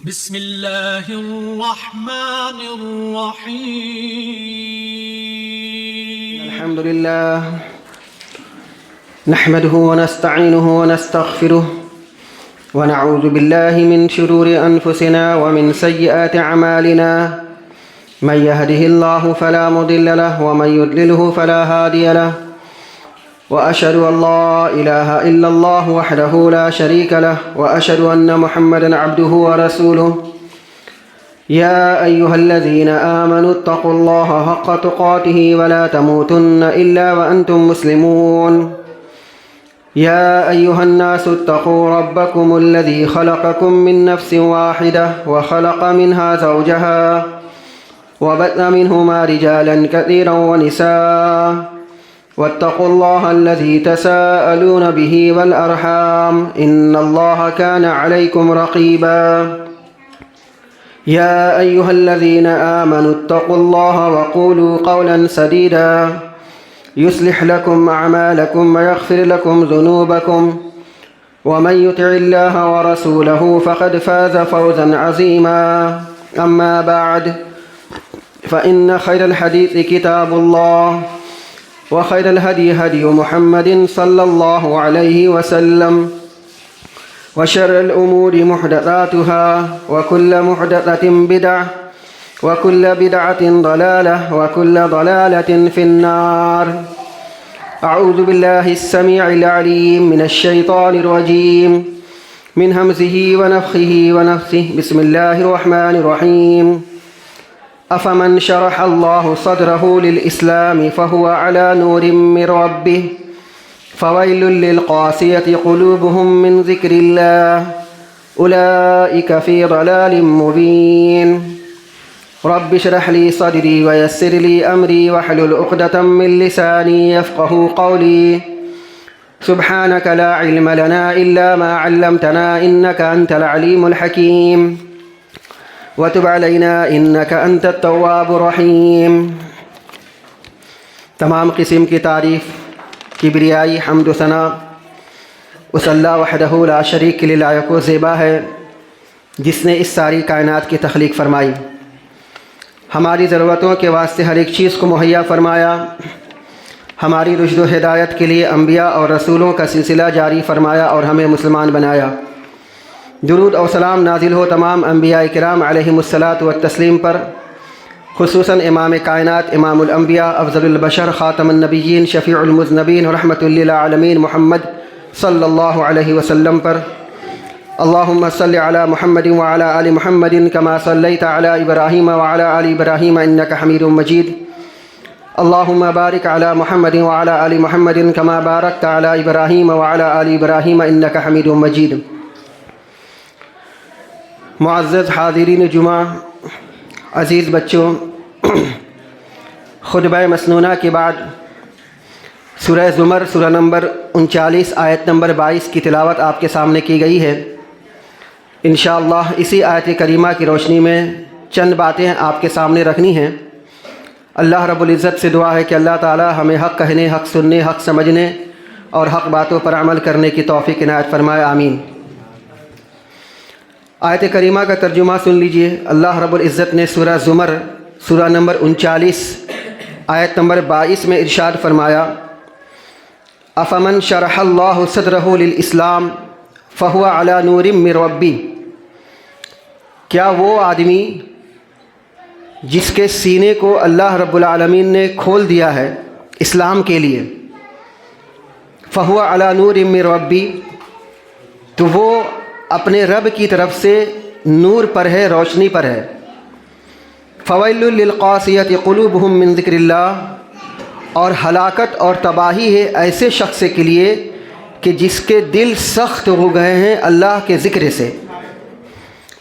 بسم الله الرحمن الرحيم. الحمد لله نحمده ونستعينه ونستغفره ونعوذ بالله من شرور أنفسنا ومن سيئات أعمالنا. من يهده الله فلا مضل له ومن يضلله فلا هادي له. وأشهد أن لا إله إلا الله وحده لا شريك له وأشهد أن محمدا عبده ورسوله. يا أيها الذين آمنوا اتقوا الله حق تقاته ولا تموتن إلا وأنتم مسلمون. يا أيها الناس اتقوا ربكم الذي خلقكم من نفس واحدة وخلق منها زوجها وبث منهما رجالا كثيرا ونساء. واتقوا الله الذي تساءلون به والأرحام إن الله كان عليكم رقيبا. يا أيها الذين آمنوا اتقوا الله وقولوا قولا سديدا يصلح لكم أعمالكم ويغفر لكم ذنوبكم ومن يطع الله ورسوله فقد فاز فوزا عظيما. أما بعد فإن خير الحديث كتاب الله وخير الهدي هدي محمد صلى الله عليه وسلم وشر الأمور محدثاتها وكل محدثة بدعة وكل بدعة ضلالة وكل ضلالة في النار. أعوذ بالله السميع العليم من الشيطان الرجيم من همزه ونفخه ونفثه. بسم الله الرحمن الرحيم. أفمن شرح الله صدره للإسلام فهو على نور من ربه فويل للقاسية قلوبهم من ذكر الله أولئك في ضلال مبين. رب اشرح لي صدري ويسر لي أمري واحلل عقدة من لساني يفقه قولي. سبحانك لا علم لنا إلا ما علمتنا إنك أنت العليم الحكيم. وتب علينا إنك أنت التواب الرحيم. تمام قسم کی تعریف، کبریائی، حمد و ثنا اس اللہ وحدہ لا شریک کے لیے لائق و زیبا ہے جس نے اس ساری کائنات کی تخلیق فرمائی، ہماری ضرورتوں کے واسطے ہر ایک چیز کو مہیا فرمایا، ہماری رشد و ہدایت کے لیے انبیاء اور رسولوں کا سلسلہ جاری فرمایا اور ہمیں مسلمان بنایا۔ درود اور سلام نازل ہو تمام انبیاء کرام علیہم الصلاۃ والتسلیم پر، خصوصاً امام کائنات، امام الانبیاء، افضل البشر، خاتم النبیین، شفیع المذنبین، رحمۃ للعالمین محمد صلی اللہ علیہ وسلم پر۔ اللہم صلی علی محمد وعلی آل محمد کما صلیت علی ابراہیم وعلی آل ابراہیم انک حمید مجید۔ اللہم بارک علی محمد وعلی آل محمد کما بارکت علی ابراہیم وعلی آل ابراہیم انک حمید مجید۔ معزز حاضرین جمعہ، عزیز بچوں، خطبہ مسنونہ کے بعد سورہ زمر سورہ نمبر 39 آیت نمبر 22 کی تلاوت آپ کے سامنے کی گئی ہے۔ انشاءاللہ اسی آیت کریمہ کی روشنی میں چند باتیں آپ کے سامنے رکھنی ہیں۔ اللہ رب العزت سے دعا ہے کہ اللہ تعالی ہمیں حق کہنے، حق سننے، حق سمجھنے اور حق باتوں پر عمل کرنے کی توفیق عنایت فرمائے، آمین۔ آیت کریمہ کا ترجمہ سن لیجئے۔ اللہ رب العزت نے سورہ زمر سورہ نمبر 39 آیت نمبر 22 میں ارشاد فرمایا، افمن شرح اللہ صدرہ للاسلام فہو علی نور من ربی۔ کیا وہ آدمی جس کے سینے کو اللہ رب العالمین نے کھول دیا ہے اسلام کے لیے، فہو علی نور من ربی، تو وہ اپنے رب کی طرف سے نور پر ہے، روشنی پر ہے۔ فویل للقاسیۃ قلوبہم من ذکر اللہ، اور ہلاکت اور تباہی ہے ایسے شخص کے لیے کہ جس کے دل سخت ہو گئے ہیں اللہ کے ذکر سے۔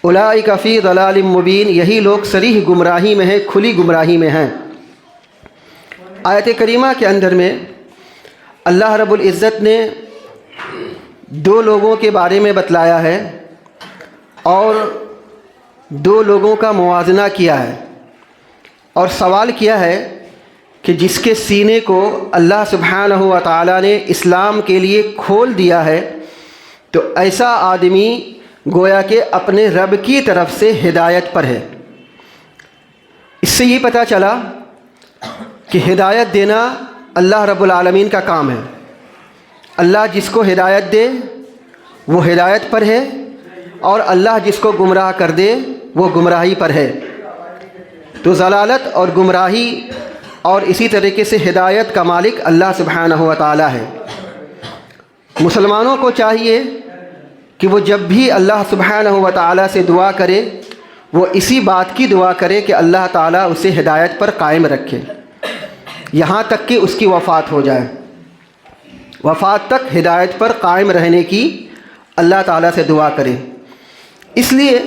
اولئک فی ضلال مبین، یہی لوگ صریح گمراہی میں ہیں، کھلی گمراہی میں ہیں۔ آیت کریمہ کے اندر میں اللہ رب العزت نے دو لوگوں کے بارے میں بتلایا ہے اور دو لوگوں کا موازنہ کیا ہے، اور سوال کیا ہے کہ جس کے سینے کو اللہ سبحانہ و تعالیٰ نے اسلام کے لیے کھول دیا ہے، تو ایسا آدمی گویا کہ اپنے رب کی طرف سے ہدایت پر ہے۔ اس سے یہ پتہ چلا کہ ہدایت دینا اللہ رب العالمین کا کام ہے۔ اللہ جس کو ہدایت دے وہ ہدایت پر ہے، اور اللہ جس کو گمراہ کر دے وہ گمراہی پر ہے۔ تو ضلالت اور گمراہی اور اسی طریقے سے ہدایت کا مالک اللہ سبحانہ و تعالی ہے۔ مسلمانوں کو چاہیے کہ وہ جب بھی اللہ سبحانہ و تعالی سے دعا کرے وہ اسی بات کی دعا کرے کہ اللہ تعالیٰ اسے ہدایت پر قائم رکھے یہاں تک کہ اس کی وفات ہو جائے۔ وفات تک ہدایت پر قائم رہنے کی اللہ تعالیٰ سے دعا کرے، اس لیے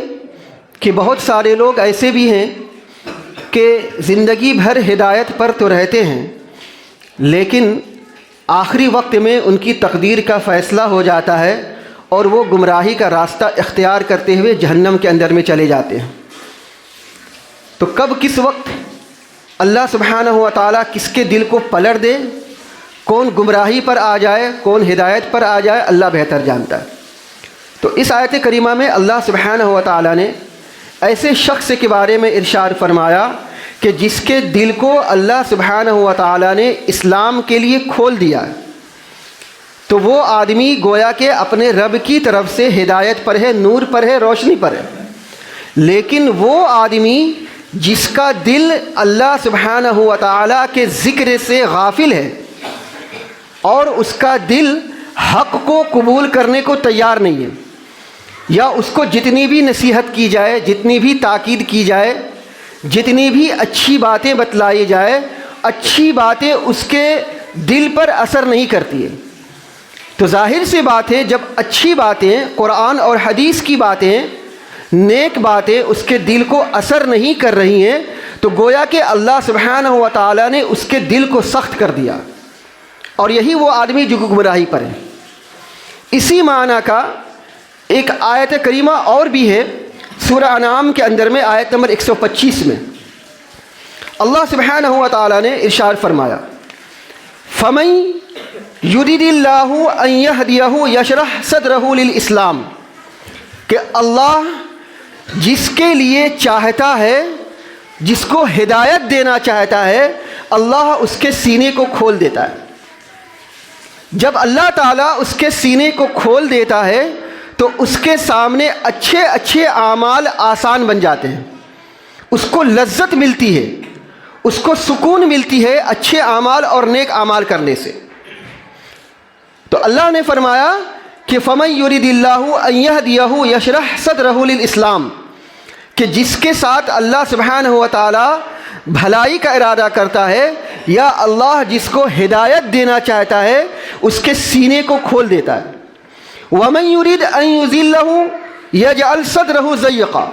کہ بہت سارے لوگ ایسے بھی ہیں کہ زندگی بھر ہدایت پر تو رہتے ہیں، لیکن آخری وقت میں ان کی تقدیر کا فیصلہ ہو جاتا ہے اور وہ گمراہی کا راستہ اختیار کرتے ہوئے جہنم کے اندر میں چلے جاتے ہیں۔ تو کب کس وقت اللہ سبحانہ و تعالیٰ کس کے دل کو پلٹ دے، کون گمراہی پر آ جائے کون ہدایت پر آ جائے، اللہ بہتر جانتا ہے۔ تو اس آیت کریمہ میں اللہ سبحانہ و تعالیٰ نے ایسے شخص کے بارے میں ارشاد فرمایا کہ جس کے دل کو اللہ سبحانہ و تعالیٰ نے اسلام کے لیے کھول دیا، تو وہ آدمی گویا کہ اپنے رب کی طرف سے ہدایت پر ہے، نور پر ہے، روشنی پر ہے۔ لیکن وہ آدمی جس کا دل اللہ سبحانہ و تعالیٰ کے ذکر سے غافل ہے اور اس کا دل حق کو قبول کرنے کو تیار نہیں ہے، یا اس کو جتنی بھی نصیحت کی جائے، جتنی بھی تاکید کی جائے، جتنی بھی اچھی باتیں بتلائی جائے، اچھی باتیں اس کے دل پر اثر نہیں کرتی ہے۔ تو ظاہر سی بات ہے جب اچھی باتیں، قرآن اور حدیث کی باتیں، نیک باتیں اس کے دل کو اثر نہیں کر رہی ہیں، تو گویا کہ اللہ سبحانہ و تعالیٰ نے اس کے دل کو سخت کر دیا، اور یہی وہ آدمی جو گمراہی پر ہے۔ اسی معنی کا ایک آیت کریمہ اور بھی ہے سورہ انعام کے اندر میں، آیت نمبر 125 میں اللہ سبحانہ و تعالیٰ نے ارشاد فرمایا، فَمَن يُرِدِ اللَّهُ أَن يَهْدِيَهُ يَشْرَحْ صَدْرَهُ لِلْإِسْلَامِ، کہ اللہ جس کے لیے چاہتا ہے، جس کو ہدایت دینا چاہتا ہے، اللہ اس کے سینے کو کھول دیتا ہے۔ جب اللہ تعالیٰ اس کے سینے کو کھول دیتا ہے تو اس کے سامنے اچھے اچھے اعمال آسان بن جاتے ہیں، اس کو لذت ملتی ہے، اس کو سکون ملتی ہے اچھے اعمال اور نیک اعمال کرنے سے۔ تو اللہ نے فرمایا کہ فَمَن يُرِدِ اللَّهُ أَن يَهْدِيَهُ يَشْرَحْ صَدْرَهُ لِلْإِسْلَامِ، کہ جس کے ساتھ اللہ سبحانہ و تعالیٰ بھلائی کا ارادہ کرتا ہے، یا اللہ جس کو ہدایت دینا چاہتا ہے اس کے سینے کو کھول دیتا ہے۔ وَمَن يُرِدْ أَن يُضِلَّهُ يَجْعَلْ صَدْرَهُ ضَيِّقًا،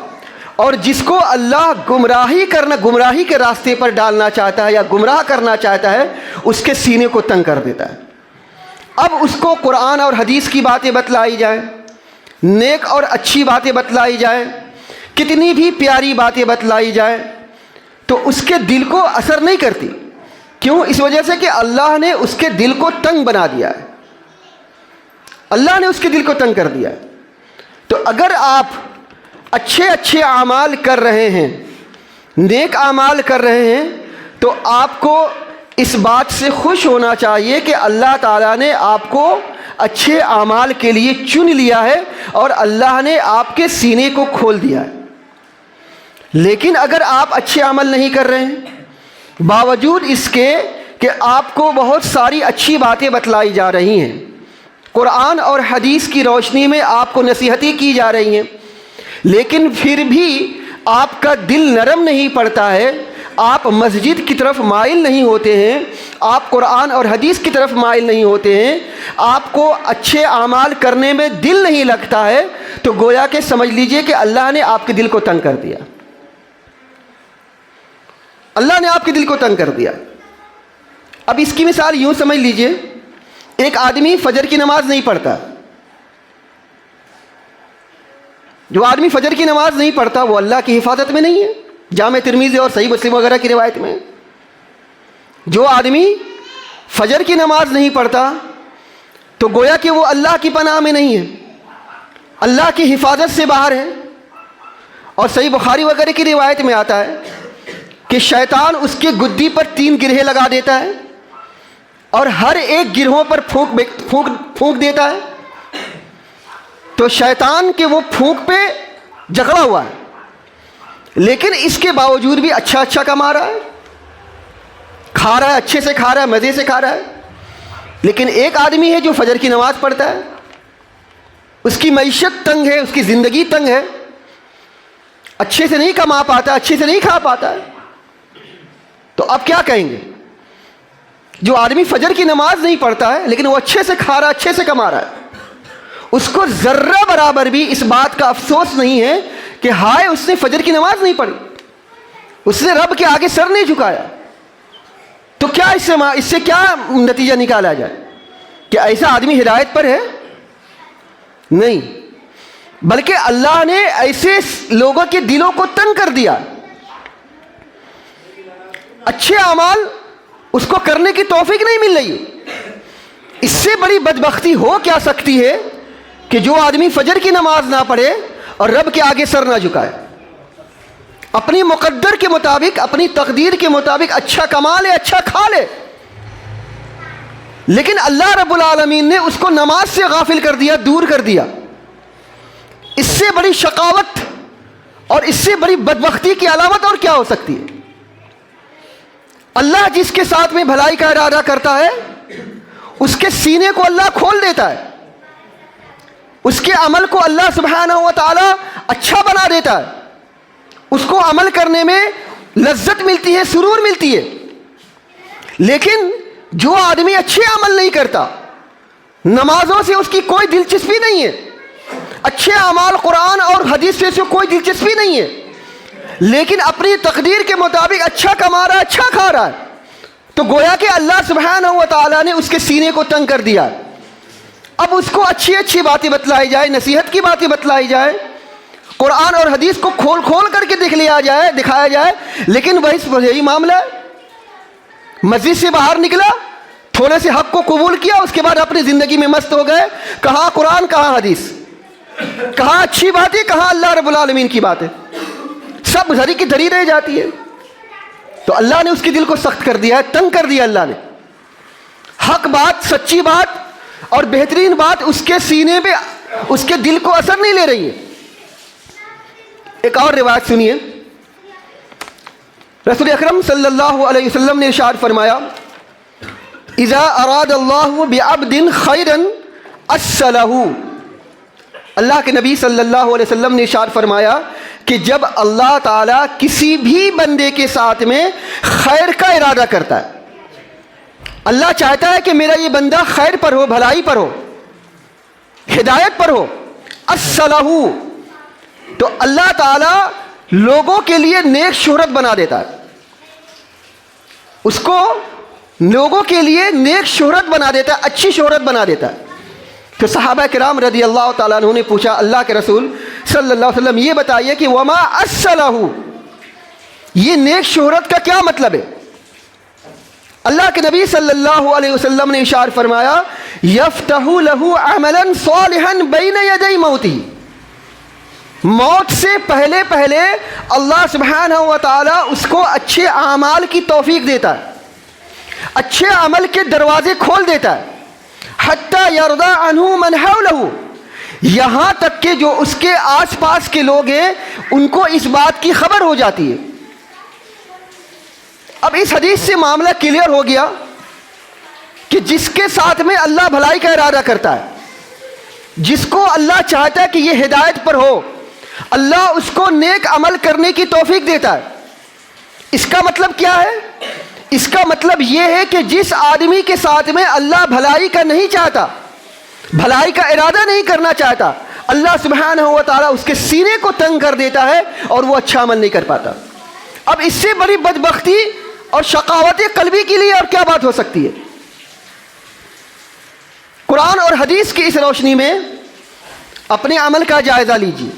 اور جس کو اللہ گمراہی کے راستے پر ڈالنا چاہتا ہے یا گمراہ کرنا چاہتا ہے، اس کے سینے کو تنگ کر دیتا ہے۔ اب اس کو قرآن اور حدیث کی باتیں بتلائی جائیں، نیک اور اچھی باتیں بتلائی جائیں، کتنی بھی پیاری باتیں بتلائی جائیں، تو اس کے دل کو اثر نہیں کرتی۔ کیوں؟ اس وجہ سے کہ اللہ نے اس کے دل کو تنگ بنا دیا ہے، اللہ نے اس کے دل کو تنگ کر دیا ہے۔ تو اگر آپ اچھے اچھے اعمال کر رہے ہیں، نیک اعمال کر رہے ہیں، تو آپ کو اس بات سے خوش ہونا چاہیے کہ اللہ تعالیٰ نے آپ کو اچھے اعمال کے لیے چن لیا ہے اور اللہ نے آپ کے سینے کو کھول دیا ہے۔ لیکن اگر آپ اچھے عمل نہیں کر رہے ہیں، باوجود اس کے کہ آپ کو بہت ساری اچھی باتیں بتلائی جا رہی ہیں، قرآن اور حدیث کی روشنی میں آپ کو نصیحتیں کی جا رہی ہیں، لیکن پھر بھی آپ کا دل نرم نہیں پڑتا ہے، آپ مسجد کی طرف مائل نہیں ہوتے ہیں، آپ قرآن اور حدیث کی طرف مائل نہیں ہوتے ہیں، آپ کو اچھے اعمال کرنے میں دل نہیں لگتا ہے، تو گویا کہ سمجھ لیجئے کہ اللہ نے آپ کے دل کو تنگ کر دیا، اللہ نے آپ کے دل کو تنگ کر دیا۔ اب اس کی مثال یوں سمجھ لیجئے، ایک آدمی فجر کی نماز نہیں پڑھتا، جو آدمی فجر کی نماز نہیں پڑھتا وہ اللہ کی حفاظت میں نہیں ہے، جامع ترمذی اور صحیح مسلم وغیرہ کی روایت میں۔ جو آدمی فجر کی نماز نہیں پڑھتا تو گویا کہ وہ اللہ کی پناہ میں نہیں ہے، اللہ کی حفاظت سے باہر ہے. اور صحیح بخاری وغیرہ کی روایت میں آتا ہے کہ شیطان اس کے گدی پر 3 گرہیں لگا دیتا ہے اور ہر ایک گرہوں پر پھونک دیتا ہے. تو شیطان کے وہ پھونک پہ جکڑا ہوا ہے, لیکن اس کے باوجود بھی اچھا کما رہا ہے, کھا رہا ہے, اچھے سے کھا رہا ہے, مزے سے کھا رہا ہے. لیکن ایک آدمی ہے جو فجر کی نماز پڑھتا ہے, اس کی معیشت تنگ ہے, اس کی زندگی تنگ ہے, اچھے سے نہیں کما پاتا, اچھے سے نہیں کھا پاتا ہے. تو اب کیا کہیں گے؟ جو آدمی فجر کی نماز نہیں پڑھتا ہے لیکن وہ اچھے سے کھا رہا ہے, اچھے سے کما رہا ہے, اس کو ذرہ برابر بھی اس بات کا افسوس نہیں ہے کہ ہائے اس نے فجر کی نماز نہیں پڑھی, اس نے رب کے آگے سر نہیں جھکایا. تو کیا اس سے کیا نتیجہ نکالا جائے کہ ایسا آدمی ہدایت پر ہے؟ نہیں, بلکہ اللہ نے ایسے لوگوں کے دلوں کو تنگ کر دیا. اچھے اعمال اس کو کرنے کی توفیق نہیں مل رہی. اس سے بڑی بدبختی ہو کیا سکتی ہے کہ جو آدمی فجر کی نماز نہ پڑھے اور رب کے آگے سر نہ جھکائے, اپنی مقدر کے مطابق, اپنی تقدیر کے مطابق اچھا کما لے, اچھا کھا لے, لیکن اللہ رب العالمین نے اس کو نماز سے غافل کر دیا, دور کر دیا. اس سے بڑی شقاوت اور اس سے بڑی بدبختی کی علامت اور کیا ہو سکتی ہے؟ اللہ جس کے ساتھ میں بھلائی کا ارادہ کرتا ہے اس کے سینے کو اللہ کھول دیتا ہے, اس کے عمل کو اللہ سبحانہ و تعالی اچھا بنا دیتا ہے, اس کو عمل کرنے میں لذت ملتی ہے, سرور ملتی ہے. لیکن جو آدمی اچھے عمل نہیں کرتا, نمازوں سے اس کی کوئی دلچسپی نہیں ہے, اچھے اعمال قرآن اور حدیث سے کوئی دلچسپی نہیں ہے, لیکن اپنی تقدیر کے مطابق اچھا کما رہا ہے, اچھا کھا رہا ہے, تو گویا کہ اللہ سبحانہ و تعالیٰ نے اس کے سینے کو تنگ کر دیا. اب اس کو اچھی باتیں بتلائی جائے, نصیحت کی باتیں بتلائی جائے, قرآن اور حدیث کو کھول کر کے دکھایا جائے, لیکن وہی معاملہ ہے. مسجد سے باہر نکلا, تھوڑے سے حق کو قبول کیا, اس کے بعد اپنی زندگی میں مست ہو گئے. کہاں قرآن, کہاں حدیث, کہاں اچھی باتیں, کہاں اللہ رب العالمین کی باتیں, سب دھری کی دھری رہ جاتی ہے. تو اللہ نے اس کے دل کو سخت کر دیا ہے, تنگ کر دیا اللہ نے. حق بات, سچی بات اور بہترین بات اس کے سینے پہ, اس کے دل کو اثر نہیں لے رہی ہے. ایک اور روایت سنیے. رسول اکرم صلی اللہ علیہ وسلم نے ارشاد فرمایا, اذا اراد اللہ بعبد خیرا اسلہ. اللہ کے نبی صلی اللہ علیہ وسلم نے ارشاد فرمایا کہ جب اللہ تعالیٰ کسی بھی بندے کے ساتھ میں خیر کا ارادہ کرتا ہے, اللہ چاہتا ہے کہ میرا یہ بندہ خیر پر ہو, بھلائی پر ہو, ہدایت پر ہو, اسلہ, تو اللہ تعالیٰ لوگوں کے لیے نیک شہرت بنا دیتا ہے, اس کو لوگوں کے لیے نیک شہرت بنا دیتا ہے, اچھی شہرت بنا دیتا ہے. تو صحابہ کرام رضی اللہ تعالیٰ عنہ نے پوچھا, اللہ کے رسول صلی اللہ علیہ وسلم یہ بتائیے کہ وما اسلہ, یہ نیک شہرت کا کیا مطلب ہے؟ اللہ کے نبی صلی اللہ علیہ وسلم نے ارشاد فرمایا, یفتح لہ عملا صالحا بین یدی موتہ. موت سے پہلے اللہ سبحانہ و تعالیٰ اس کو اچھے اعمال کی توفیق دیتا ہے, اچھے عمل کے دروازے کھول دیتا ہے. حتی یرضی عنہ من حولہ, یہاں تک کہ جو اس کے آس پاس کے لوگ ہیں ان کو اس بات کی خبر ہو جاتی ہے. اب اس حدیث سے معاملہ کلیئر ہو گیا کہ جس کے ساتھ میں اللہ بھلائی کا ارادہ کرتا ہے, جس کو اللہ چاہتا ہے کہ یہ ہدایت پر ہو, اللہ اس کو نیک عمل کرنے کی توفیق دیتا ہے. اس کا مطلب کیا ہے؟ اس کا مطلب یہ ہے کہ جس آدمی کے ساتھ میں اللہ بھلائی کا نہیں چاہتا, بھلائی کا ارادہ نہیں کرنا چاہتا, اللہ سبحانہ و تعالیٰ اس کے سینے کو تنگ کر دیتا ہے اور وہ اچھا عمل نہیں کر پاتا. اب اس سے بڑی بدبختی اور شقاوت قلبی کے لیے اور کیا بات ہو سکتی ہے؟ قرآن اور حدیث کی اس روشنی میں اپنے عمل کا جائزہ لیجیے.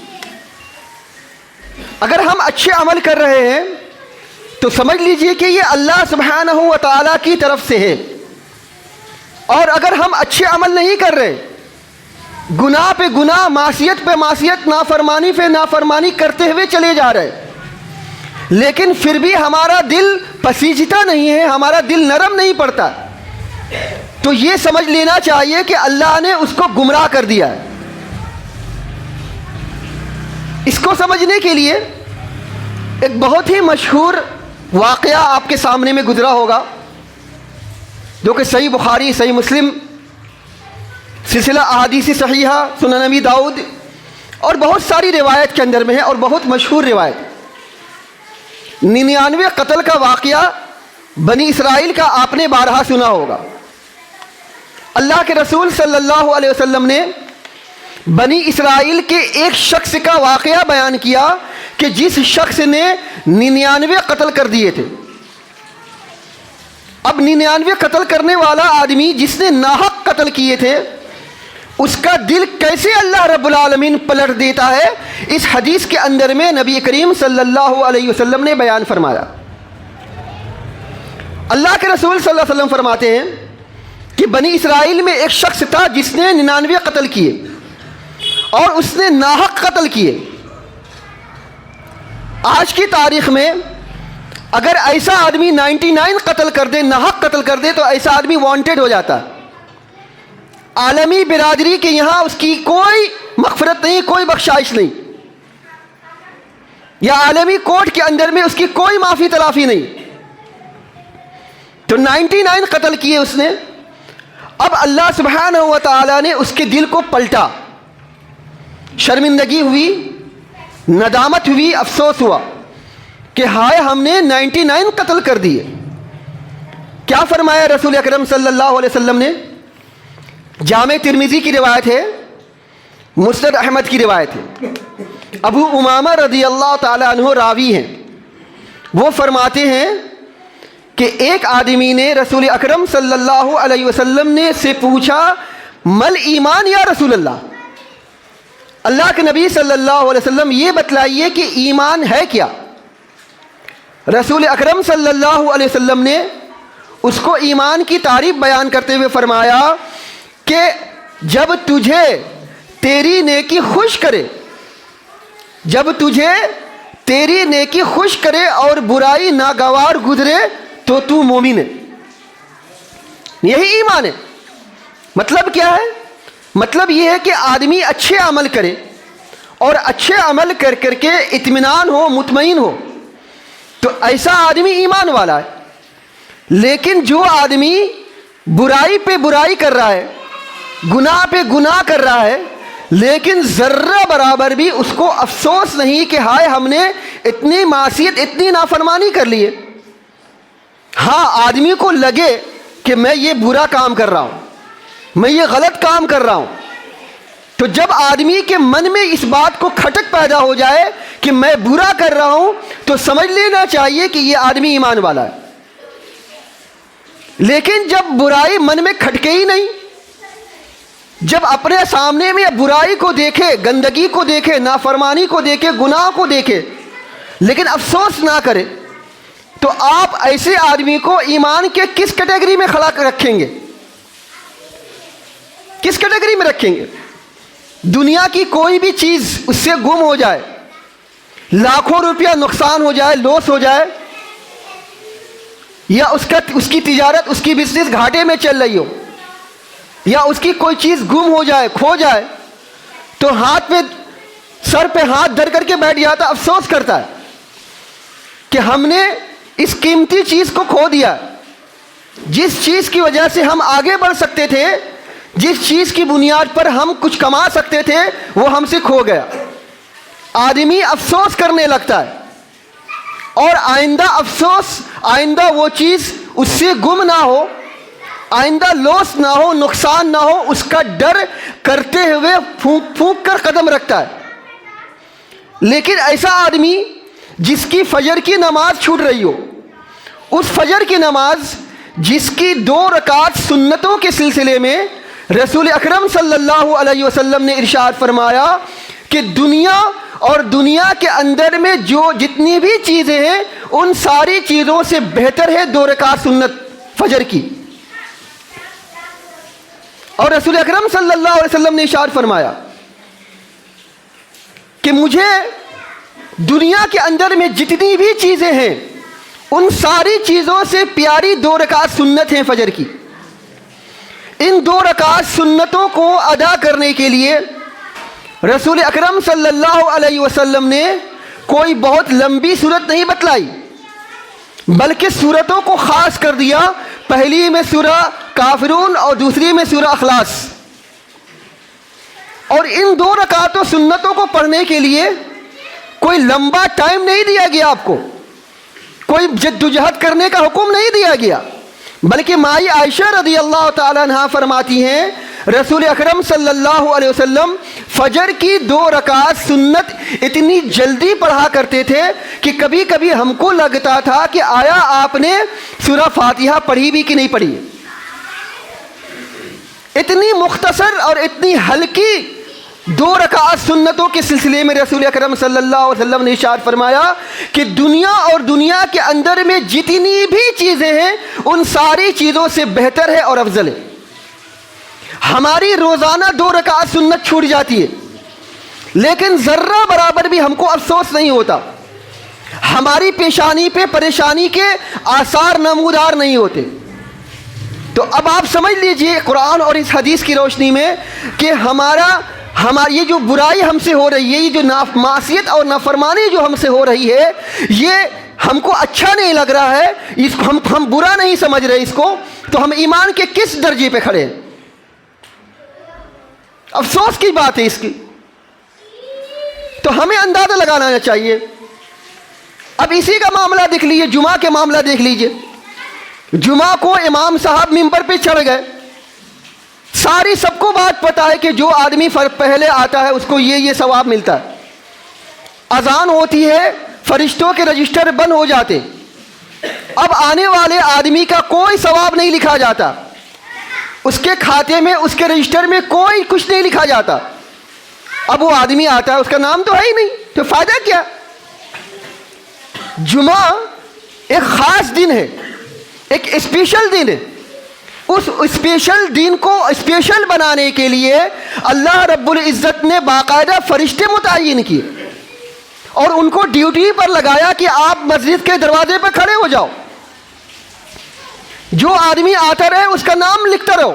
اگر ہم اچھے عمل کر رہے ہیں تو سمجھ لیجئے کہ یہ اللہ سبحانہ و تعالیٰ کی طرف سے ہے, اور اگر ہم اچھے عمل نہیں کر رہے گناہ پہ گناہ، معصیت پہ معصیت، نافرمانی پہ نافرمانی کرتے ہوئے چلے جا رہے، لیکن پھر بھی ہمارا دل پسیجتا نہیں ہے، ہمارا دل نرم نہیں پڑتا، تو یہ سمجھ لینا چاہیے کہ اللہ نے اس کو گمراہ کر دیا ہے۔ اس کو سمجھنے کے لیے ایک بہت ہی مشہور واقعہ آپ کے سامنے میں گزرا ہوگا، جو کہ صحیح بخاری، صحیح مسلم، سلسلہ احادیث صحیحہ، سنن نبی داؤد اور بہت ساری روایت کے اندر میں ہے، اور بہت مشہور روایت 99 قتل کا واقعہ بنی اسرائیل کا آپ نے بارہا سنا ہوگا۔ اللہ کے رسول صلی اللہ علیہ وسلم نے بنی اسرائیل کے ایک شخص کا واقعہ بیان کیا کہ جس شخص نے 99 قتل کر دیے تھے۔ اب 99 قتل کرنے والا آدمی جس نے ناحق قتل کیے تھے، اس کا دل کیسے اللہ رب العالمین پلٹ دیتا ہے، اس حدیث کے اندر میں نبی کریم صلی اللہ علیہ وسلم نے بیان فرمایا۔ اللہ کے رسول صلی اللہ علیہ وسلم فرماتے ہیں کہ بنی اسرائیل میں ایک شخص تھا جس نے 99 قتل کیے اور اس نے ناحق قتل کیے۔ آج کی تاریخ میں اگر ایسا آدمی 99 قتل کر دے، ناحق قتل کر دے، تو ایسا آدمی وانٹڈ ہو جاتا ہے۔ عالمی برادری کے یہاں اس کی کوئی مغفرت نہیں، کوئی بخشائش نہیں، یا عالمی کورٹ کے اندر میں اس کی کوئی معافی تلافی نہیں۔ تو 99 قتل کیے اس نے۔ اب اللہ سبحانہ و تعالیٰ نے اس کے دل کو پلٹا، شرمندگی ہوئی، ندامت ہوئی، افسوس ہوا کہ ہائے ہم نے 99 قتل کر دیے۔ کیا فرمایا رسول اکرم صلی اللہ علیہ وسلم نے؟ جامع ترمذی کی روایت ہے، مسند احمد کی روایت ہے، ابو امامہ رضی اللہ تعالی عنہ راوی ہیں، وہ فرماتے ہیں کہ ایک آدمی نے رسول اکرم صلی اللہ علیہ وسلم نے سے پوچھا، مل ایمان یا رسول اللہ، اللہ کے نبی صلی اللہ علیہ وسلم یہ بتلائیے کہ ایمان ہے کیا؟ رسول اکرم صلی اللہ علیہ وسلم نے اس کو ایمان کی تعریف بیان کرتے ہوئے فرمایا کہ جب تجھے تیری نیکی خوش کرے، جب تجھے تیری نیکی خوش کرے اور برائی ناگوار گزرے تو تو مومن ہے۔ یہی ایمان ہے۔ مطلب کیا ہے؟ مطلب یہ ہے کہ آدمی اچھے عمل کرے اور اچھے عمل کر کر کے اطمینان ہو، مطمئن ہو، تو ایسا آدمی ایمان والا ہے۔ لیکن جو آدمی برائی پہ برائی کر رہا ہے، گناہ پہ گناہ کر رہا ہے، لیکن ذرہ برابر بھی اس کو افسوس نہیں کہ ہائے ہم نے اتنی معصیت، اتنی نافرمانی کر لی ہے۔ ہاں آدمی کو لگے کہ میں یہ برا کام کر رہا ہوں، میں یہ غلط کام کر رہا ہوں، تو جب آدمی کے من میں اس بات کو کھٹک پیدا ہو جائے کہ میں برا کر رہا ہوں، تو سمجھ لینا چاہیے کہ یہ آدمی ایمان والا ہے۔ لیکن جب برائی من میں کھٹکے ہی نہیں، جب اپنے سامنے میں برائی کو دیکھے، گندگی کو دیکھے، نافرمانی کو دیکھے، گناہ کو دیکھے، لیکن افسوس نہ کرے، تو آپ ایسے آدمی کو ایمان کے کس کیٹیگری میں کھڑا رکھیں گے؟ کس کیٹیگری میں رکھیں گے؟ دنیا کی کوئی بھی چیز اس سے گم ہو جائے، لاکھوں روپیہ نقصان ہو جائے، لاس ہو جائے، یا اس کی تجارت، اس کی بزنس گھاٹے میں چل رہی ہو، یا اس کی کوئی چیز گم ہو جائے، کھو جائے، تو ہاتھ پہ، سر پہ ہاتھ دھر کر کے بیٹھ جاتا، افسوس کرتا ہے کہ ہم نے اس قیمتی چیز کو کھو دیا۔ جس چیز کی وجہ سے ہم آگے بڑھ سکتے تھے، جس چیز کی بنیاد پر ہم کچھ کما سکتے تھے، وہ ہم سے کھو گیا۔ آدمی افسوس کرنے لگتا ہے، اور آئندہ افسوس، آئندہ وہ چیز اس سے گم نہ ہو، آئندہ لوس نہ ہو، نقصان نہ ہو، اس کا ڈر کرتے ہوئے پھونک پھونک کر قدم رکھتا ہے۔ لیکن ایسا آدمی جس کی فجر کی نماز چھوٹ رہی ہو، اس فجر کی نماز جس کی 2 رکعت سنتوں کے سلسلے میں رسول اکرم صلی اللہ علیہ وسلم نے ارشاد فرمایا کہ دنیا اور دنیا کے اندر میں جو جتنی بھی چیزیں ہیں، ان ساری چیزوں سے بہتر ہے 2 رکعت سنت فجر کی۔ اور رسول اکرم صلی اللہ علیہ وسلم نے ارشاد فرمایا کہ مجھے دنیا کے اندر میں جتنی بھی چیزیں ہیں ان ساری چیزوں سے پیاری 2 رکعت سنت ہیں فجر کی. ان 2 رکعت سنتوں کو ادا کرنے کے لیے رسول اکرم صلی اللہ علیہ وسلم نے کوئی بہت لمبی صورت نہیں بتلائی، بلکہ صورتوں کو خاص کر دیا. پہلی میں سورہ کافرون اور دوسری میں سورہ اخلاص. اور ان 2 رکعتوں سنتوں کو پڑھنے کے لیے کوئی لمبا ٹائم نہیں دیا گیا، آپ کو کوئی جدوجہد کرنے کا حکم نہیں دیا گیا، بلکہ مائی عائشہ رضی اللہ تعالی عنہا فرماتی ہیں رسول اکرم صلی اللہ علیہ وسلم فجر کی 2 رکعت سنت اتنی جلدی پڑھا کرتے تھے کہ کبھی کبھی ہم کو لگتا تھا کہ آیا آپ نے سورہ فاتحہ پڑھی بھی کہ نہیں پڑھی. اتنی مختصر اور اتنی ہلکی 2 رکعت سنتوں کے سلسلے میں رسول اکرم صلی اللہ علیہ وسلم نے ارشاد فرمایا کہ دنیا اور دنیا کے اندر میں جتنی بھی چیزیں ہیں ان ساری چیزوں سے بہتر ہے اور افضل ہے. ہماری روزانہ 2 رکعت سنت چھوٹ جاتی ہے، لیکن ذرہ برابر بھی ہم کو افسوس نہیں ہوتا. ہماری پیشانی پہ پریشانی کے آثار نمودار نہیں ہوتے. تو اب آپ سمجھ لیجئے قرآن اور اس حدیث کی روشنی میں کہ ہماری یہ جو برائی ہم سے ہو رہی ہے، یہ جو معصیت اور نافرمانی جو ہم سے ہو رہی ہے، یہ ہم کو اچھا نہیں لگ رہا ہے، اس کو ہم برا نہیں سمجھ رہے اس کو، تو ہم ایمان کے کس درجے پہ کھڑے ہیں؟ افسوس کی بات ہے اس کی. تو ہمیں اندازہ لگانا چاہیے. اب اسی کا معاملہ دیکھ لیجیے، جمعہ کے معاملہ دیکھ لیجیے. جمعہ کو امام صاحب ممبر پہ چڑھ گئے. ساری سب کو بات پتہ ہے کہ جو آدمی پہلے آتا ہے اس کو یہ ثواب ملتا ہے. اذان ہوتی ہے، فرشتوں کے رجسٹر بند ہو جاتے. اب آنے والے آدمی کا کوئی ثواب نہیں لکھا جاتا، اس کے کھاتے میں اس کے رجسٹر میں کوئی کچھ نہیں لکھا جاتا. اب وہ آدمی آتا ہے، اس کا نام تو ہے ہی نہیں، تو فائدہ کیا؟ جمعہ ایک خاص دن ہے، ایک اسپیشل دن ہے. اس اسپیشل دن کو اسپیشل بنانے کے لیے اللہ رب العزت نے باقاعدہ فرشتے متعین کیے اور ان کو ڈیوٹی پر لگایا کہ آپ مسجد کے دروازے پر کھڑے ہو جاؤ، جو آدمی آتا رہے اس کا نام لکھتا رہو.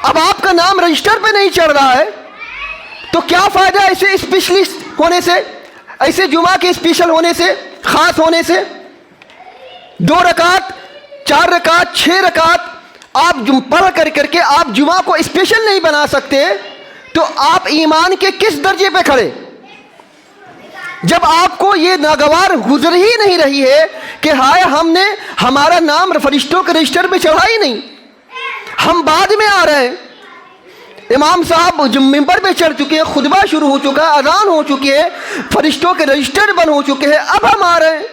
اب آپ کا نام رجسٹر پہ نہیں چڑھ رہا ہے تو کیا فائدہ ایسے اسپیشلسٹ ہونے سے، ایسے جمعہ کے اسپیشل ہونے سے، خاص ہونے سے؟ 2 رکعت 4 رکعت 6 رکعت آپ پڑھ کر کے آپ جمعہ کو اسپیشل نہیں بنا سکتے تو آپ ایمان کے کس درجے پہ کھڑے؟ جب آپ کو یہ ناگوار گزر ہی نہیں رہی ہے کہ ہائے ہم نے ہمارا نام فرشتوں کے رجسٹر میں چڑھا ہی نہیں، ہم بعد میں آ رہے ہیں. امام صاحب ممبر پہ چڑھ چکے ہیں، خطبہ شروع ہو چکا ہے، اذان ہو چکی ہے، فرشتوں کے رجسٹر بند ہو چکے ہیں، اب ہم آ رہے ہیں.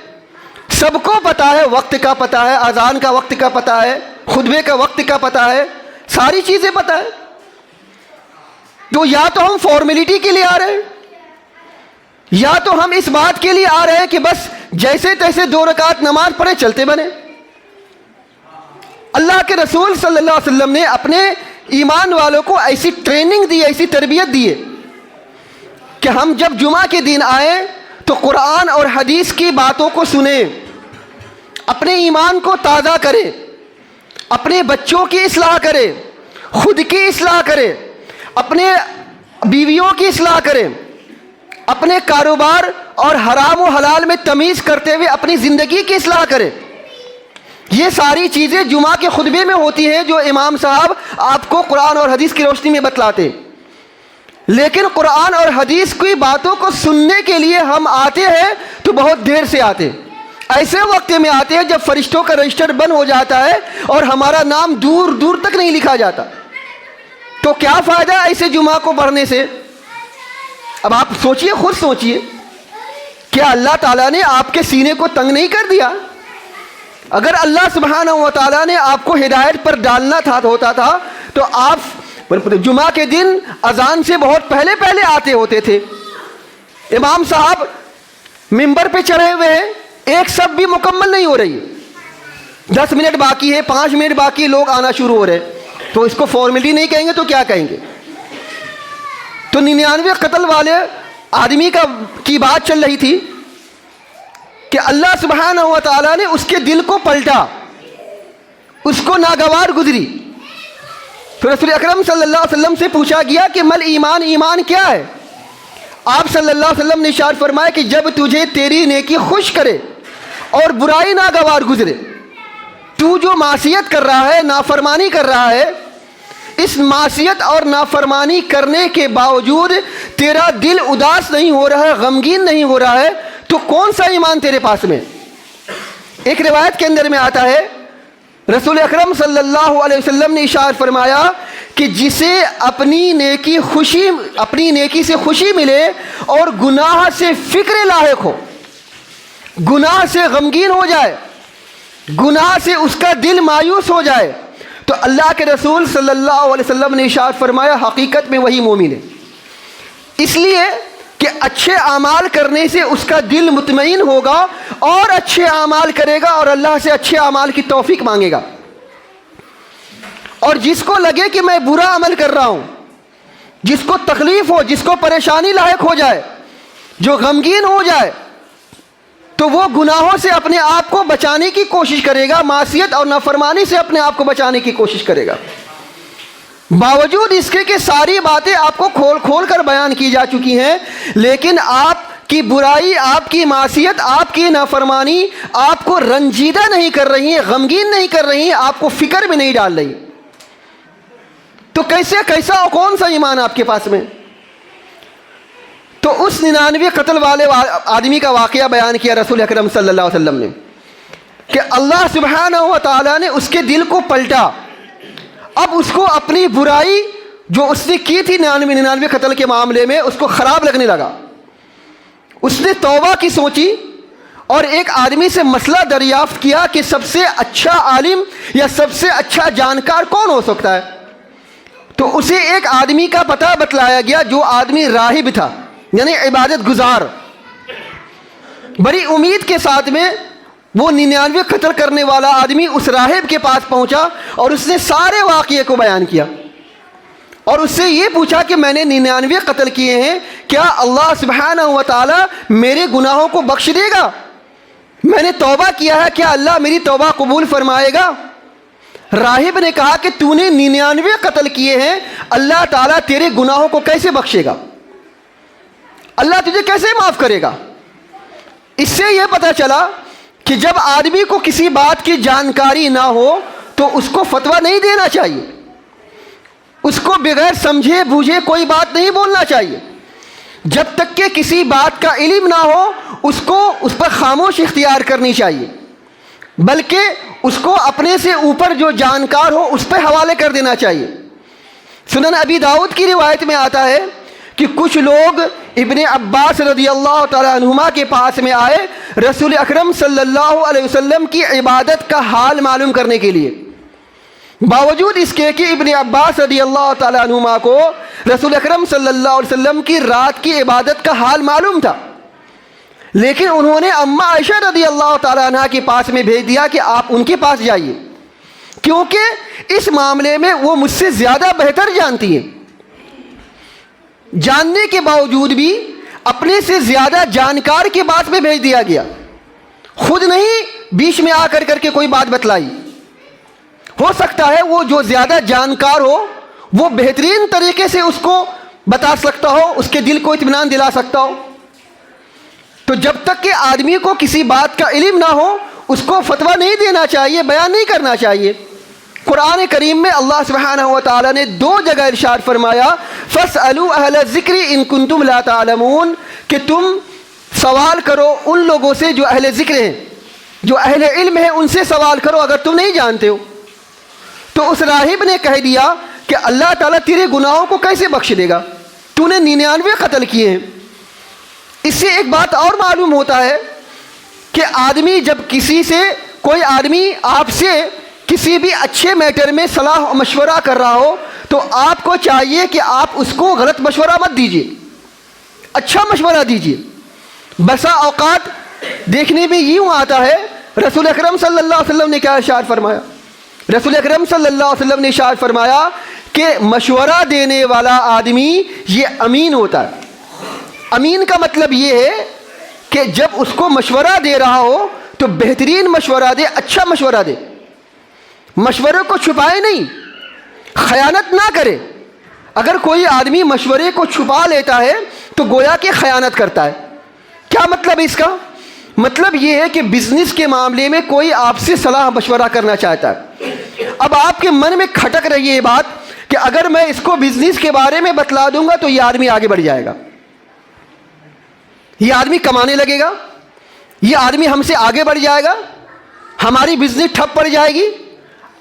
سب کو پتہ ہے، وقت کا پتہ ہے، اذان کا وقت کا پتہ ہے، خطبے کا وقت کا پتہ ہے، ساری چیزیں پتہ ہے. تو یا تو ہم فارمیلٹی کے لیے آ رہے ہیں، یا تو ہم اس بات کے لیے آ رہے ہیں کہ بس جیسے تیسے 2 رکعت نماز پڑھے چلتے بنے. اللہ کے رسول صلی اللہ علیہ وسلم نے اپنے ایمان والوں کو ایسی ٹریننگ دی، ایسی تربیت دی ہے کہ ہم جب جمعہ کے دن آئیں تو قرآن اور حدیث کی باتوں کو سنیں، اپنے ایمان کو تازہ کریں، اپنے بچوں کی اصلاح کریں، خود کی اصلاح کریں، اپنے بیویوں کی اصلاح کریں، اپنے کاروبار اور حرام و حلال میں تمیز کرتے ہوئے اپنی زندگی کی اصلاح کریں. یہ ساری چیزیں جمعہ کے خطبے میں ہوتی ہیں جو امام صاحب آپ کو قرآن اور حدیث کی روشنی میں بتلاتے. لیکن قرآن اور حدیث کی باتوں کو سننے کے لیے ہم آتے ہیں تو بہت دیر سے آتے، ایسے وقت میں آتے ہیں جب فرشتوں کا رجسٹر بند ہو جاتا ہے اور ہمارا نام دور دور تک نہیں لکھا جاتا. تو کیا فائدہ ایسے جمعہ کو پڑھنے سے؟ اب آپ سوچئے، خود سوچئے، کیا اللہ تعالیٰ نے آپ کے سینے کو تنگ نہیں کر دیا؟ اگر اللہ سبحانہ و تعالیٰ نے آپ کو ہدایت پر ڈالنا ہوتا تھا تو آپ جمعہ کے دن اذان سے بہت پہلے آتے ہوتے تھے. امام صاحب ممبر پہ چڑھے ہوئے ہیں، ایک سب بھی مکمل نہیں ہو رہی ہے، 10 منٹ باقی ہے، 5 منٹ باقی، لوگ آنا شروع ہو رہے ہیں. تو اس کو فارمیلٹی نہیں کہیں گے تو کیا کہیں گے؟ تو 99 قتل والے آدمی کی بات چل رہی تھی کہ اللہ سبحانہ و تعالیٰ نے اس کے دل کو پلٹا، اس کو ناگوار گزری. تو رسول اکرم صلی اللہ علیہ وسلم سے پوچھا گیا کہ مل ایمان، ایمان کیا ہے؟ آپ صلی اللہ علیہ وسلم نے ارشاد فرمایا کہ جب تجھے تیری نیکی خوش کرے اور برائی ناگوار گزرے. تو جو معصیت کر رہا ہے، نافرمانی کر رہا ہے، اس معصیت اور نافرمانی کرنے کے باوجود تیرا دل اداس نہیں ہو رہا ہے، غمگین نہیں ہو رہا ہے، تو کون سا ایمان تیرے پاس میں؟ ایک روایت کے اندر میں آتا ہے رسول اکرم صلی اللہ علیہ وسلم نے ارشاد فرمایا کہ جسے اپنی نیکی سے خوشی ملے اور گناہ سے فکر لاحق ہو، گناہ سے غمگین ہو جائے، گناہ سے اس کا دل مایوس ہو جائے، تو اللہ کے رسول صلی اللہ علیہ وسلم نے ارشاد فرمایا حقیقت میں وہی مومن ہے. اس لیے کہ اچھے اعمال کرنے سے اس کا دل مطمئن ہوگا اور اچھے اعمال کرے گا اور اللہ سے اچھے اعمال کی توفیق مانگے گا. اور جس کو لگے کہ میں برا عمل کر رہا ہوں، جس کو تکلیف ہو، جس کو پریشانی لاحق ہو جائے، جو غمگین ہو جائے، تو وہ گناہوں سے اپنے آپ کو بچانے کی کوشش کرے گا، معصیت اور نافرمانی سے اپنے آپ کو بچانے کی کوشش کرے گا. باوجود اس کے کہ ساری باتیں آپ کو کھول کھول کر بیان کی جا چکی ہیں، لیکن آپ کی برائی، آپ کی معصیت، آپ کی نافرمانی آپ کو رنجیدہ نہیں کر رہی ہیں، غمگین نہیں کر رہی ہیں، آپ کو فکر میں نہیں ڈال رہی. تو کیسا اور کون سا ایمان آپ کے پاس میں؟ تو اس 99 قتل والے آدمی کا واقعہ بیان کیا رسول اکرم صلی اللہ علیہ وسلم نے کہ اللہ سبحانہ و تعالیٰ نے اس کے دل کو پلٹا. اب اس کو اپنی برائی جو اس نے کی تھی 99 قتل کے معاملے میں، اس کو خراب لگنے لگا. اس نے توبہ کی سوچی اور ایک آدمی سے مسئلہ دریافت کیا کہ سب سے اچھا عالم یا سب سے اچھا جانکار کون ہو سکتا ہے. تو اسے ایک آدمی کا پتہ بتلایا گیا جو آدمی راہب تھا، یعنی عبادت گزار. بڑی امید کے ساتھ میں وہ 99 قتل کرنے والا آدمی اس راہب کے پاس پہنچا اور اس نے سارے واقعے کو بیان کیا اور اس سے یہ پوچھا کہ میں نے 99 قتل کیے ہیں، کیا اللہ سبحانہ و تعالی میرے گناہوں کو بخش دے گا؟ میں نے توبہ کیا ہے، کیا اللہ میری توبہ قبول فرمائے گا؟ راہب نے کہا کہ تو نے 99 قتل کیے ہیں، اللہ تعالیٰ تیرے گناہوں کو کیسے بخشے گا؟ اللہ تجھے کیسے معاف کرے گا؟ اس سے یہ پتہ چلا کہ جب آدمی کو کسی بات کی جانکاری نہ ہو تو اس کو فتویٰ نہیں دینا چاہیے، اس کو بغیر سمجھے بوجھے کوئی بات نہیں بولنا چاہیے. جب تک کہ کسی بات کا علم نہ ہو اس کو اس پر خاموش اختیار کرنی چاہیے، بلکہ اس کو اپنے سے اوپر جو جانکار ہو اس پہ حوالے کر دینا چاہیے. سنن ابی داؤد کی روایت میں آتا ہے کہ کچھ لوگ ابن عباس رضی اللہ تعالیٰ عنہما کے پاس میں آئے رسول اکرم صلی اللہ علیہ وسلم کی عبادت کا حال معلوم کرنے کے لیے. باوجود اس کے کہ ابن عباس رضی اللہ تعالیٰ عنہما کو رسول اکرم صلی اللہ علیہ وسلم کی رات کی عبادت کا حال معلوم تھا، لیکن انہوں نے اماں عائشہ رضی اللہ تعالیٰ عنہ کے پاس میں بھیج دیا کہ آپ ان کے پاس جائیے، کیونکہ اس معاملے میں وہ مجھ سے زیادہ بہتر جانتی ہیں. جاننے کے باوجود بھی اپنے سے زیادہ جانکار کے پاس میں بھیج دیا گیا، خود نہیں بیچ میں آ کر کے کوئی بات بتلائی. ہو سکتا ہے وہ جو زیادہ جانکار ہو وہ بہترین طریقے سے اس کو بتا سکتا ہو، اس کے دل کو اطمینان دلا سکتا ہو. تو جب تک کہ آدمی کو کسی بات کا علم نہ ہو اس کو فتویٰ نہیں دینا چاہیے، بیان نہیں کرنا چاہیے. قرآن کریم میں اللہ سبحانہ و تعالیٰ نے 2 جگہ ارشاد فرمایا فَاسْأَلُوا أَهْلَ الذِّكْرِ إِن كُنتُمْ لَا تَعْلَمُونَ کہ تم سوال کرو ان لوگوں سے جو اہل ذکر ہیں، جو اہل علم ہیں، ان سے سوال کرو اگر تم نہیں جانتے ہو. تو اس راہب نے کہہ دیا کہ اللہ تعالیٰ تیرے گناہوں کو کیسے بخش دے گا؟ تو نے 99 قتل کیے ہیں. اس سے ایک بات اور معلوم ہوتا ہے کہ آدمی جب کوئی آدمی آپ سے کسی بھی اچھے میٹر میں صلاح و مشورہ کر رہا ہو تو آپ کو چاہیے کہ آپ اس کو غلط مشورہ مت دیجیے، اچھا مشورہ دیجیے. بسا اوقات دیکھنے میں یوں آتا ہے، رسول اکرم صلی اللہ علیہ وسلم نے کیا ارشاد فرمایا رسول اکرم صلی اللہ علیہ وسلم نے ارشاد فرمایا کہ مشورہ دینے والا آدمی یہ امین ہوتا ہے۔ امین کا مطلب یہ ہے کہ جب اس کو مشورہ دے رہا ہو تو بہترین مشورہ دے، اچھا مشورہ دے، مشورے کو چھپائے نہیں، خیانت نہ کرے۔ اگر کوئی آدمی مشورے کو چھپا لیتا ہے تو گویا کہ خیانت کرتا ہے۔ کیا مطلب اس کا؟ مطلب یہ ہے کہ بزنس کے معاملے میں کوئی آپ سے صلاح مشورہ کرنا چاہتا ہے، اب آپ کے من میں کھٹک رہی ہے یہ بات کہ اگر میں اس کو بزنس کے بارے میں بتلا دوں گا تو یہ آدمی آگے بڑھ جائے گا، یہ آدمی کمانے لگے گا، یہ آدمی ہم سے آگے بڑھ جائے گا، ہماری بزنس ٹھپ پڑ جائے گی۔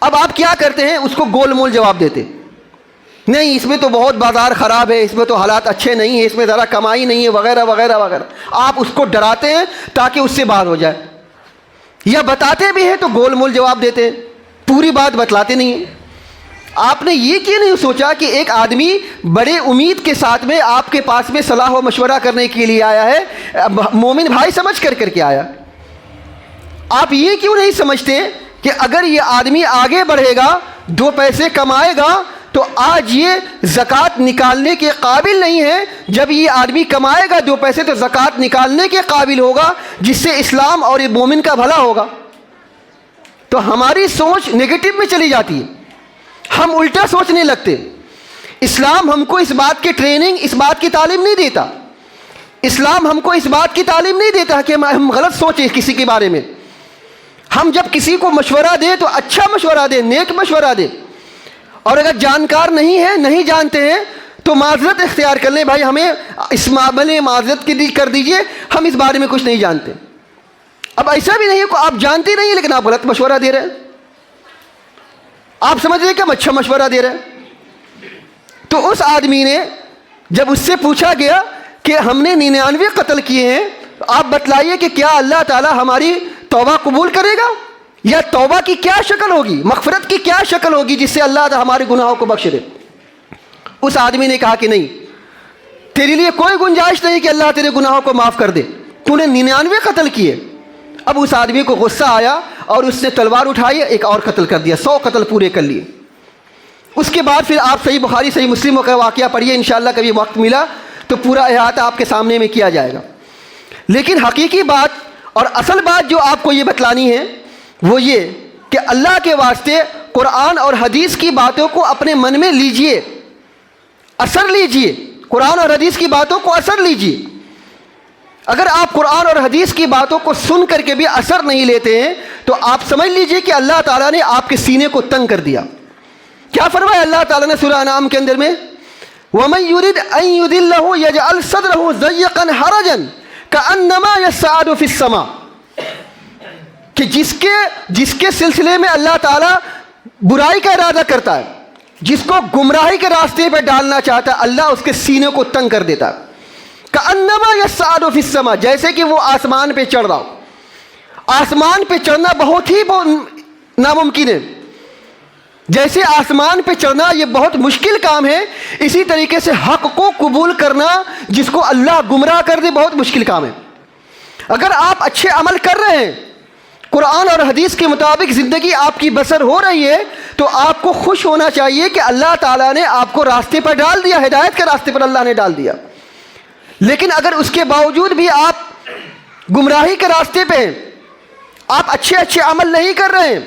اب آپ کیا کرتے ہیں؟ اس کو گول مول جواب دیتے، نہیں اس میں تو بہت بازار خراب ہے، اس میں تو حالات اچھے نہیں ہیں، اس میں ذرا کمائی نہیں ہے، وغیرہ وغیرہ وغیرہ۔ آپ اس کو ڈراتے ہیں تاکہ اس سے باہر ہو جائے، یا بتاتے بھی ہیں تو گول مول جواب دیتے ہیں، پوری بات بتلاتے نہیں ہیں۔ آپ نے یہ کیوں نہیں سوچا کہ ایک آدمی بڑے امید کے ساتھ میں آپ کے پاس میں صلاح و مشورہ کرنے کے لیے آیا ہے، مومن بھائی سمجھ کر کے آیا؟ آپ یہ کیوں نہیں سمجھتے کہ اگر یہ آدمی آگے بڑھے گا، دو پیسے کمائے گا، تو آج یہ زکوٰۃ نکالنے کے قابل نہیں ہے، جب یہ آدمی کمائے گا دو پیسے تو زکوٰۃ نکالنے کے قابل ہوگا، جس سے اسلام اور مومن کا بھلا ہوگا۔ تو ہماری سوچ نگیٹو میں چلی جاتی ہے، ہم الٹا سوچنے لگتے۔ اسلام ہم کو اس بات کی ٹریننگ، اس بات کی تعلیم نہیں دیتا، اسلام ہم کو اس بات کی تعلیم نہیں دیتا کہ ہم غلط سوچیں کسی کے بارے میں۔ ہم جب کسی کو مشورہ دیں تو اچھا مشورہ دیں، نیک مشورہ دیں، اور اگر جانکار نہیں ہے، نہیں جانتے ہیں تو معذرت اختیار کر لیں، بھائی ہمیں اس معاملے معذرت کر دیجئے، ہم اس بارے میں کچھ نہیں جانتے۔ اب ایسا بھی نہیں ہے کہ آپ جانتے نہیں لیکن آپ غلط مشورہ دے رہے ہیں، آپ سمجھ رہے کہ ہم اچھا مشورہ دے رہے ہیں۔ تو اس آدمی نے جب اس سے پوچھا گیا کہ ہم نے 99 قتل کیے ہیں، آپ بتلائیے کہ کیا اللہ تعالیٰ ہماری توبہ قبول کرے گا، یا توبہ کی کیا شکل ہوگی، مغفرت کی کیا شکل ہوگی جس سے اللہ تعالیٰ ہمارے گناہوں کو بخش دے؟ اس آدمی نے کہا کہ نہیں، تیرے لیے کوئی گنجائش نہیں کہ اللہ تیرے گناہوں کو معاف کر دے، تو نے 99 قتل کیے۔ اب اس آدمی کو غصہ آیا اور اس نے تلوار اٹھائی، ایک اور قتل کر دیا، 100 قتل پورے کر لیے۔ اس کے بعد پھر آپ صحیح بخاری صحیح مسلم کا واقعہ پڑھیے، انشاءاللہ کبھی وقت ملا تو پورا احاطہ آپ کے سامنے میں کیا جائے گا۔ لیکن حقیقی بات اور اصل بات جو آپ کو یہ بتلانی ہے وہ یہ کہ اللہ کے واسطے قرآن اور حدیث کی باتوں کو اپنے من میں لیجئے، اثر لیجئے، قرآن اور حدیث کی باتوں کو اثر لیجئے۔ اگر آپ قرآن اور حدیث کی باتوں کو سن کر کے بھی اثر نہیں لیتے ہیں تو آپ سمجھ لیجئے کہ اللہ تعالیٰ نے آپ کے سینے کو تنگ کر دیا۔ کیا فرمایا اللہ تعالیٰ نے سورہ انعام کے اندر میں؟ وَمَن يُرِدْ أَن يُضِلَّهُ يَجْعَلْ صَدْرَهُ ضَيِّقًا حَرَجًا كَأَنَّمَا يَصْعَدُ فِي السَّمَاءِ، کہ جس کے سلسلے میں اللہ تعالیٰ برائی کا ارادہ کرتا ہے، جس کو گمراہی کے راستے پہ ڈالنا چاہتا ہے، اللہ اس کے سینے کو تنگ کر دیتا ہے۔ کأنما یصعد فی السماء، جیسے کہ وہ آسمان پہ چڑھ رہا ہو۔ آسمان پہ چڑھنا بہت ہی ناممکن ہے، جیسے آسمان پہ چڑھنا یہ بہت مشکل کام ہے، اسی طریقے سے حق کو قبول کرنا جس کو اللہ گمراہ کر دے بہت مشکل کام ہے۔ اگر آپ اچھے عمل کر رہے ہیں، قرآن اور حدیث کے مطابق زندگی آپ کی بسر ہو رہی ہے، تو آپ کو خوش ہونا چاہیے کہ اللہ تعالیٰ نے آپ کو راستے پر ڈال دیا، ہدایت کے راستے پر اللہ نے ڈال دیا۔ لیکن اگر اس کے باوجود بھی آپ گمراہی کے راستے پہ ہیں، آپ اچھے عمل نہیں کر رہے ہیں،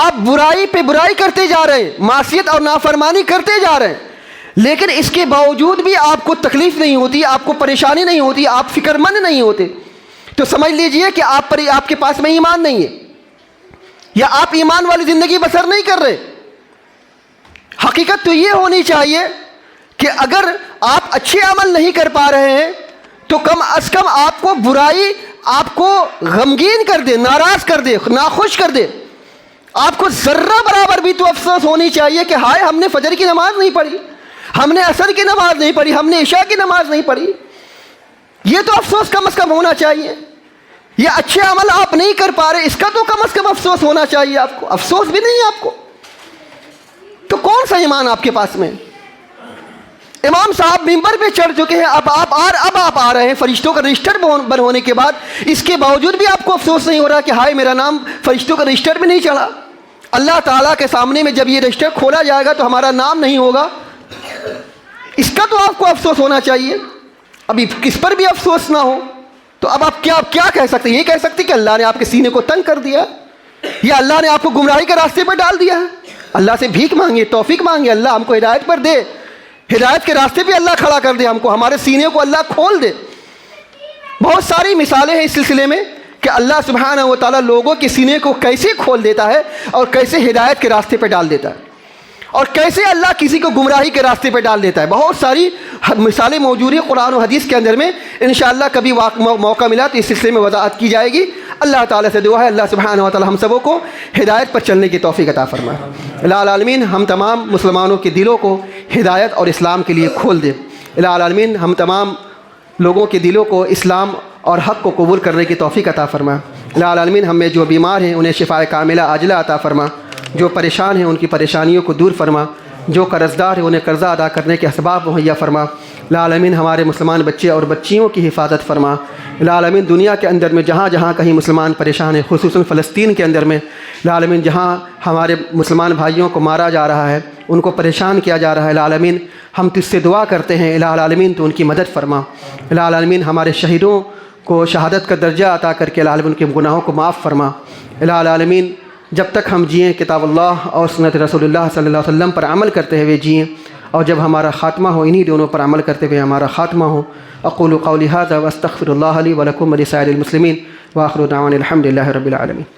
آپ برائی پہ برائی کرتے جا رہے ہیں، معصیت اور نافرمانی کرتے جا رہے ہیں، لیکن اس کے باوجود بھی آپ کو تکلیف نہیں ہوتی، آپ کو پریشانی نہیں ہوتی، آپ فکر مند نہیں ہوتے، تو سمجھ لیجئے کہ آپ کے پاس میں ایمان نہیں ہے، یا آپ ایمان والی زندگی بسر نہیں کر رہے۔ حقیقت تو یہ ہونی چاہیے کہ اگر آپ اچھے عمل نہیں کر پا رہے ہیں تو کم از کم آپ کو برائی آپ کو غمگین کر دے، ناراض کر دے، ناخوش کر دے۔ آپ کو ذرہ برابر بھی تو افسوس ہونی چاہیے کہ ہائے ہم نے فجر کی نماز نہیں پڑھی، ہم نے عصر کی نماز نہیں پڑھی، ہم نے عشاء کی نماز نہیں پڑھی۔ یہ تو افسوس کم از کم ہونا چاہیے۔ یہ اچھے عمل آپ نہیں کر پا رہے، اس کا تو کم از کم افسوس ہونا چاہیے آپ کو۔ افسوس بھی نہیں ہے آپ کو، تو کون سا ایمان آپ کے پاس میں؟ امام صاحب ممبر پہ چڑھ چکے ہیں، اب آپ آ رہے ہیں فرشتوں کا رجسٹر بن ہونے کے بعد، اس کے باوجود بھی آپ کو افسوس نہیں ہو رہا کہ ہائے میرا نام فرشتوں کا رجسٹر بھی نہیں چڑھا۔ اللہ تعالیٰ کے سامنے میں جب یہ رجسٹر کھولا جائے گا تو ہمارا نام نہیں ہوگا، اس کا تو آپ کو افسوس ہونا چاہیے. ابھی کس پر بھی افسوس نہ ہو تو اب آپ کیا کہہ سکتے ہیں؟ یہ کہہ سکتے کہ اللہ نے آپ کے سینے کو تنگ کر دیا، یا اللہ نے آپ کو گمراہی کے راستے پر ڈال دیا ہے. اللہ سے بھیک مانگے، توفیق مانگے، اللہ ہم کو ہدایت پر دے، ہدایت کے راستے پہ اللہ کھڑا کر دے، ہم کو ہمارے سینے کو اللہ کھول دے. بہت ساری مثالیں ہیں اس سلسلے میں کہ اللہ سبحانہ و تعالیٰ لوگوں کے سینے کو کیسے کھول دیتا ہے اور کیسے ہدایت کے راستے پہ ڈال دیتا ہے، اور کیسے اللہ کسی کو گمراہی کے راستے پہ ڈال دیتا ہے. بہت ساری مثالیں موجود ہیں قرآن و حدیث کے اندر میں. انشاءاللہ کبھی موقع ملا تو اس سلسلے میں وضاحت کی جائے گی. اللہ تعالیٰ سے دعا ہے اللہ سبحانہ و تعالیٰ ہم سبوں کو ہدایت پر چلنے کی توفیق عطا فرمائے. الہ العالمین ہم تمام مسلمانوں کے دلوں کو ہدایت اور اسلام کے لیے کھول دے. الہ العالمین ہم تمام لوگوں کے دلوں کو اسلام اور حق کو قبول کرنے کی توفیق عطا فرما. الہ العالمین ہم میں جو بیمار ہیں انہیں شفاء کاملہ عاجلہ عطا فرما، جو پریشان ہیں ان کی پریشانیوں کو دور فرما، جو قرض دار ہیں انہیں قرضہ ادا کرنے کے اسباب مہیا فرما. الہ العالمین ہمارے مسلمان بچے اور بچیوں کی حفاظت فرما. الہ العالمین دنیا کے اندر میں جہاں جہاں کہیں مسلمان پریشان ہیں، خصوصاً فلسطین کے اندر میں، الہ العالمین جہاں ہمارے مسلمان بھائیوں کو مارا جا رہا ہے، ان کو پریشان کیا جا رہا ہے، الہ العالمین ہم تجھ سے دعا کرتے ہیں الہ العالمین تو ان کی مدد فرما. الہ العالمین ہمارے شہیدوں کو شہادت کا درجہ عطا کر کے الہ العالمین ان کے گناہوں کو معاف فرما. الہ العالمین جب تک ہم جئیں کتاب اللہ اور سنت رسول اللہ صلی اللہ علیہ وسلم پر عمل کرتے ہوئے جئیں، اور جب ہمارا خاتمہ ہو انہی دونوں پر عمل کرتے ہوئے ہمارا خاتمہ ہو. اقول قولی ھذا واستغفر اللہ لی ولکم ولسائر المسلمین، وآخر دعوانا الحمد للہ رب العالمین.